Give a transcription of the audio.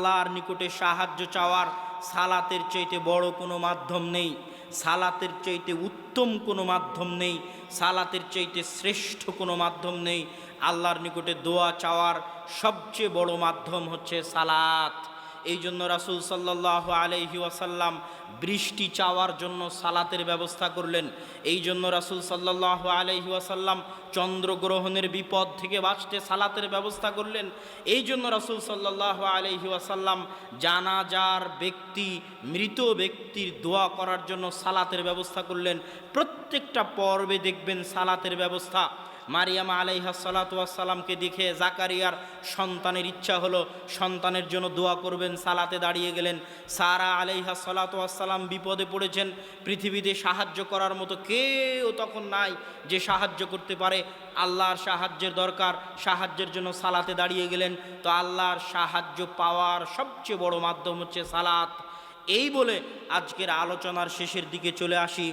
আল্লাহর নিকটে সাহায্য চাওয়ার সালাতের চাইতে বড় কোনো মাধ্যম নেই, সালাতের চাইতে উত্তম কোনো মাধ্যম নেই, সালাতের চাইতে শ্রেষ্ঠ কোনো মাধ্যম নেই। আল্লাহর নিকটে দোয়া চাওয়ার সবচেয়ে বড় মাধ্যম হচ্ছে সালাত। এই জন্য রাসূল সাল্লাল্লাহু আলাইহি ওয়াসাল্লাম বৃষ্টি চাওয়ার জন্য সালাতের ব্যবস্থা করলেন। এই জন্য রাসূল সাল্লাল্লাহু আলাইহি ওয়াসাল্লাম চন্দ্রগ্রহণের বিপদ থেকে বাঁচতে সালাতের ব্যবস্থা করলেন। এই জন্য রাসূল সাল্লাল্লাহু আলাইহি ওয়াসাল্লাম জানাজার ব্যক্তি, মৃত ব্যক্তির দোয়া করার জন্য সালাতের ব্যবস্থা করলেন। প্রত্যেকটা পর্বে দেখবেন সালাতের ব্যবস্থা। মারিয়াম আলাইহা সালাতু ওয়াসসালামকে দেখে জাকারিয়ার সন্তানের ইচ্ছা হলো, সন্তানের জন্য দোয়া করবেন, সালাতে দাঁড়িয়ে গেলেন। সারা আলাইহা সালাতু ওয়াসসালাম বিপদে পড়েছেন, পৃথিবীতে সাহায্য করার মতো কেউ তখন নাই যে সাহায্য করতে পারে, আল্লাহর সাহায্যের দরকার, সাহায্যের জন্য সালাতে দাঁড়িয়ে গেলেন। তো আল্লাহর সাহায্য পাওয়ার সবচেয়ে বড় মাধ্যম হচ্ছে সালাত। এই বলে আজকের আলোচনার শেষের দিকে চলে আসি।